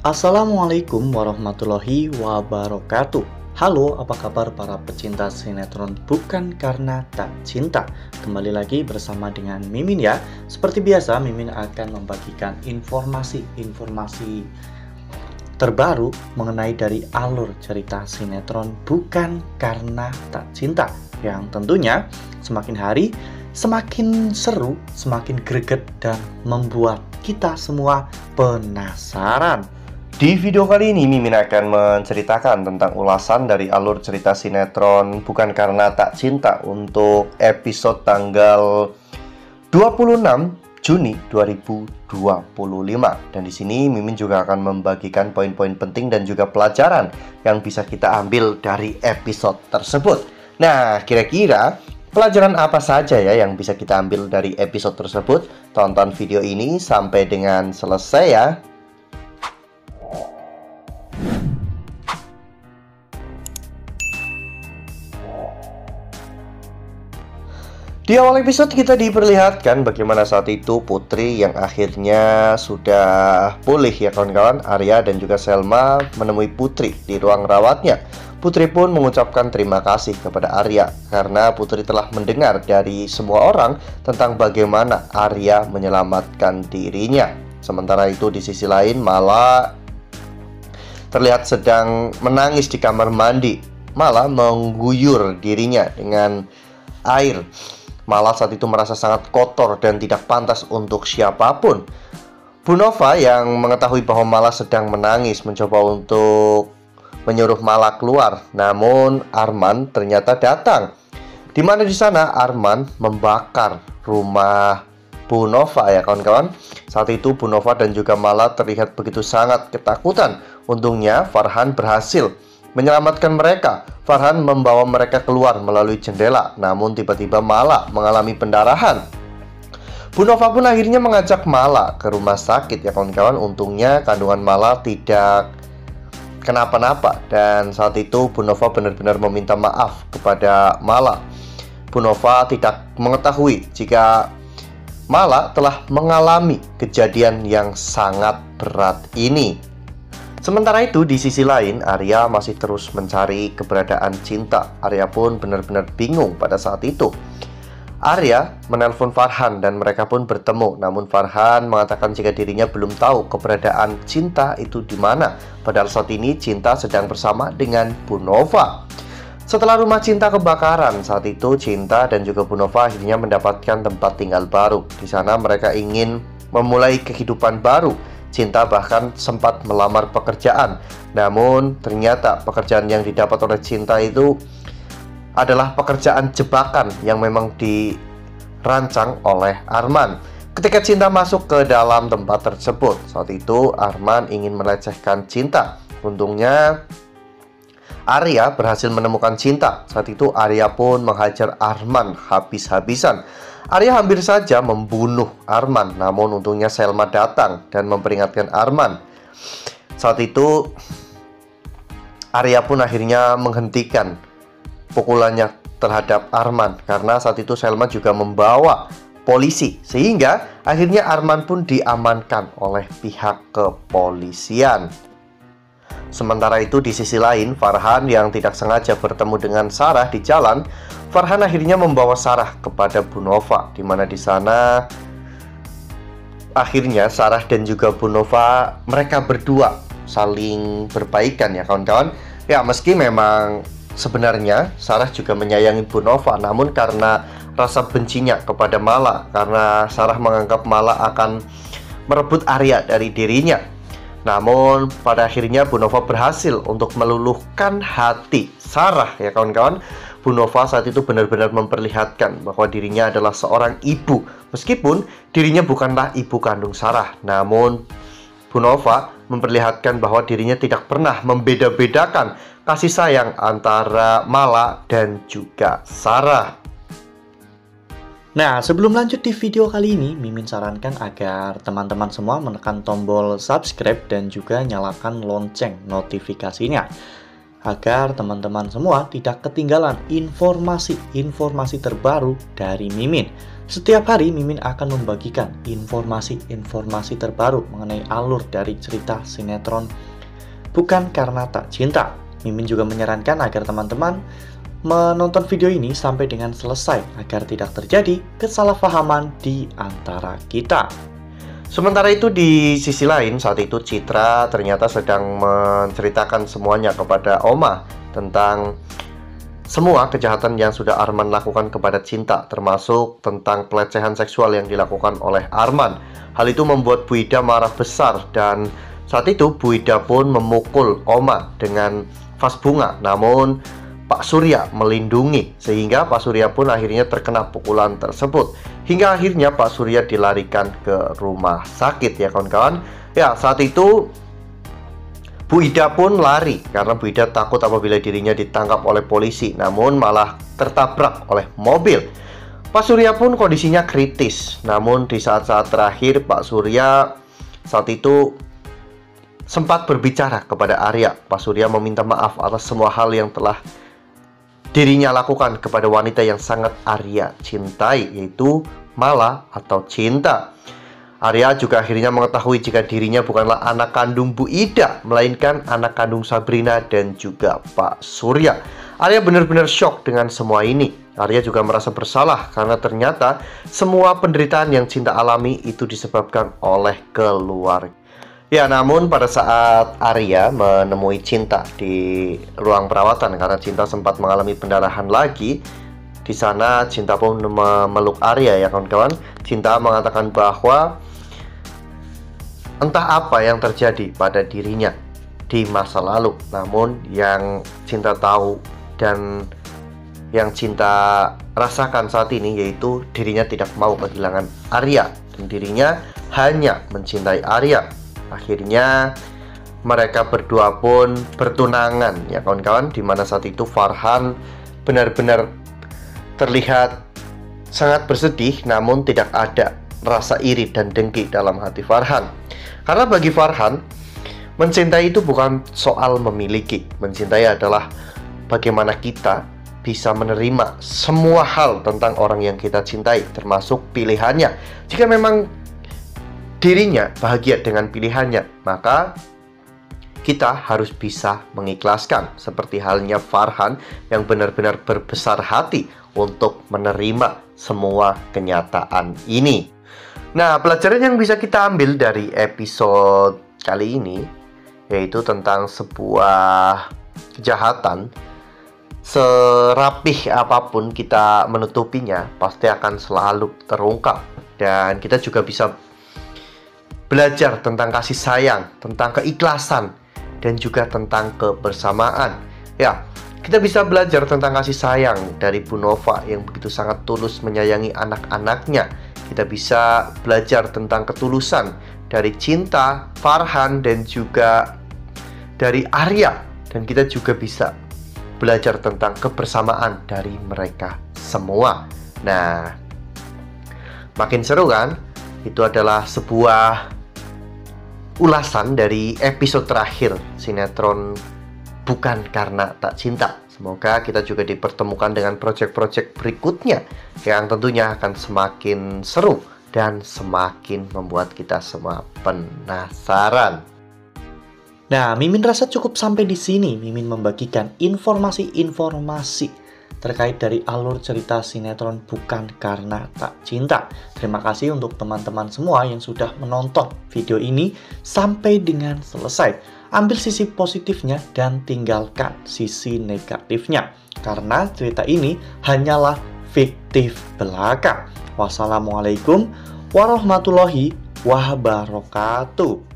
Assalamualaikum warahmatullahi wabarakatuh. Halo, apa kabar para pecinta sinetron Bukan Karena Tak Cinta? Kembali lagi bersama dengan Mimin ya. Seperti biasa, Mimin akan membagikan informasi-informasi terbaru mengenai dari alur cerita sinetron Bukan Karena Tak Cinta, yang tentunya semakin hari semakin seru, semakin greget, dan membuat kita semua penasaran. Di video kali ini Mimin akan menceritakan tentang ulasan dari alur cerita sinetron Bukan Karena Tak Cinta untuk episode tanggal 26 Juni 2025. Dan di sini Mimin juga akan membagikan poin-poin penting dan juga pelajaran yang bisa kita ambil dari episode tersebut. Nah, kira-kira pelajaran apa saja ya yang bisa kita ambil dari episode tersebut? Tonton video ini sampai dengan selesai ya. Di awal episode kita diperlihatkan bagaimana saat itu Putri yang akhirnya sudah pulih ya kawan-kawan. Arya dan juga Selma menemui Putri di ruang rawatnya. Putri pun mengucapkan terima kasih kepada Arya karena Putri telah mendengar dari semua orang tentang bagaimana Arya menyelamatkan dirinya. Sementara itu di sisi lain Mala terlihat sedang menangis di kamar mandi. Mala mengguyur dirinya dengan air. Mala saat itu merasa sangat kotor dan tidak pantas untuk siapapun. Bu Nova yang mengetahui bahwa Mala sedang menangis mencoba untuk menyuruh Mala keluar. Namun Arman ternyata datang. Di mana di sana Arman membakar rumah Bu Nova ya kawan-kawan. Saat itu Bu Nova dan juga Mala terlihat begitu sangat ketakutan. Untungnya Farhan berhasil menyelamatkan mereka. Farhan membawa mereka keluar melalui jendela. Namun tiba-tiba Mala mengalami pendarahan. Bu Nova pun akhirnya mengajak Mala ke rumah sakit ya kawan-kawan. Untungnya kandungan Mala tidak kenapa-napa. Dan saat itu Bu Nova benar-benar meminta maaf kepada Mala. Bu Nova tidak mengetahui jika Mala telah mengalami kejadian yang sangat berat ini. Sementara itu di sisi lain Arya masih terus mencari keberadaan Cinta. Arya pun benar-benar bingung pada saat itu. Arya menelpon Farhan dan mereka pun bertemu. Namun Farhan mengatakan jika dirinya belum tahu keberadaan Cinta itu di mana. Padahal saat ini Cinta sedang bersama dengan Bu Nova. Setelah rumah Cinta kebakaran, saat itu Cinta dan juga Bu Nova akhirnya mendapatkan tempat tinggal baru. Di sana mereka ingin memulai kehidupan baru. Cinta bahkan sempat melamar pekerjaan. Namun ternyata pekerjaan yang didapat oleh Cinta itu adalah pekerjaan jebakan yang memang dirancang oleh Arman. Ketika Cinta masuk ke dalam tempat tersebut, saat itu Arman ingin melecehkan Cinta. Untungnya Arya berhasil menemukan Cinta. Saat itu Arya pun menghajar Arman habis-habisan. Arya hampir saja membunuh Arman. Namun untungnya Selma datang dan memperingatkan Arman. Saat itu Arya pun akhirnya menghentikan pukulannya terhadap Arman karena saat itu Selma juga membawa polisi, sehingga akhirnya Arman pun diamankan oleh pihak kepolisian. Sementara itu di sisi lain Farhan yang tidak sengaja bertemu dengan Sarah di jalan. Farhan akhirnya membawa Sarah kepada Bu Nova, di mana di sana akhirnya Sarah dan juga Bu Nova mereka berdua saling berbaikan ya kawan-kawan. Ya meski memang sebenarnya Sarah juga menyayangi Bu Nova, namun karena rasa bencinya kepada Mala, karena Sarah menganggap Mala akan merebut Arya dari dirinya. Namun pada akhirnya Bu Nova berhasil untuk meluluhkan hati Sarah ya kawan-kawan. Bu Nova saat itu benar-benar memperlihatkan bahwa dirinya adalah seorang ibu. Meskipun dirinya bukanlah ibu kandung Sarah, namun Bu Nova memperlihatkan bahwa dirinya tidak pernah membeda-bedakan kasih sayang antara Mala dan juga Sarah. Nah, sebelum lanjut di video kali ini, Mimin sarankan agar teman-teman semua menekan tombol subscribe dan juga nyalakan lonceng notifikasinya. agar teman-teman semua tidak ketinggalan informasi terbaru dari Mimin. Setiap hari Mimin akan membagikan informasi terbaru mengenai alur dari cerita sinetron Bukan Karena Tak Cinta. Mimin juga menyarankan agar teman-teman menonton video ini sampai dengan selesai agar tidak terjadi kesalahpahaman di antara kita. Sementara itu di sisi lain, saat itu Citra ternyata sedang menceritakan semuanya kepada Oma tentang semua kejahatan yang sudah Arman lakukan kepada Cinta, termasuk tentang pelecehan seksual yang dilakukan oleh Arman. Hal itu membuat Bu Ida marah besar dan saat itu Bu Ida pun memukul Oma dengan vas bunga. Namun Pak Surya melindungi sehingga Pak Surya pun akhirnya terkena pukulan tersebut. Hingga akhirnya Pak Surya dilarikan ke rumah sakit ya kawan-kawan. Ya, saat itu Bu Ida pun lari karena Bu Ida takut apabila dirinya ditangkap oleh polisi, namun malah tertabrak oleh mobil. Pak Surya pun kondisinya kritis. Namun di saat-saat terakhir Pak Surya saat itu sempat berbicara kepada Arya. Pak Surya meminta maaf atas semua hal yang telah dirinya lakukan kepada wanita yang sangat Arya cintai, yaitu Mala atau Cinta. Arya juga akhirnya mengetahui jika dirinya bukanlah anak kandung Bu Ida, melainkan anak kandung Sabrina dan juga Pak Surya. Arya benar-benar shock dengan semua ini. Arya juga merasa bersalah karena ternyata semua penderitaan yang Cinta alami itu disebabkan oleh keluarga. Ya, namun pada saat Arya menemui Cinta di ruang perawatan karena Cinta sempat mengalami pendarahan lagi, di sana Cinta pun memeluk Arya ya kawan-kawan. Cinta mengatakan bahwa entah apa yang terjadi pada dirinya di masa lalu, namun yang Cinta tahu dan yang Cinta rasakan saat ini yaitu dirinya tidak mau kehilangan Arya dan dirinya hanya mencintai Arya. Akhirnya mereka berdua pun bertunangan ya kawan-kawan, dimana saat itu Farhan benar-benar terlihat sangat bersedih, namun tidak ada rasa iri dan dengki dalam hati Farhan. Karena bagi Farhan, mencintai itu bukan soal memiliki. Mencintai adalah bagaimana kita bisa menerima semua hal tentang orang yang kita cintai, termasuk pilihannya. Jika memang dirinya bahagia dengan pilihannya, maka kita harus bisa mengikhlaskan. Seperti halnya Farhan yang benar-benar berbesar hati untuk menerima semua kenyataan ini. Nah, pelajaran yang bisa kita ambil dari episode kali ini yaitu tentang sebuah kejahatan, serapih apapun kita menutupinya, pasti akan selalu terungkap. Dan kita juga bisa belajar tentang kasih sayang, tentang keikhlasan, dan juga tentang kebersamaan. Ya, kita bisa belajar tentang kasih sayang dari Bu Nova yang begitu sangat tulus menyayangi anak-anaknya. Kita bisa belajar tentang ketulusan dari Cinta, Farhan, dan juga dari Arya. Dan kita juga bisa belajar tentang kebersamaan dari mereka semua. Nah, makin seru kan? Itu adalah sebuah ulasan dari episode terakhir sinetron Bukan Karena Tak Cinta. Semoga kita juga dipertemukan dengan proyek-proyek berikutnya yang tentunya akan semakin seru dan semakin membuat kita semua penasaran. Nah, Mimin rasa cukup sampai di sini. Mimin membagikan informasi-informasi terkait dari alur cerita sinetron Bukan Karena Tak Cinta. Terima kasih untuk teman-teman semua yang sudah menonton video ini sampai dengan selesai. Ambil sisi positifnya dan tinggalkan sisi negatifnya, karena cerita ini hanyalah fiktif belaka. Wassalamualaikum warahmatullahi wabarakatuh.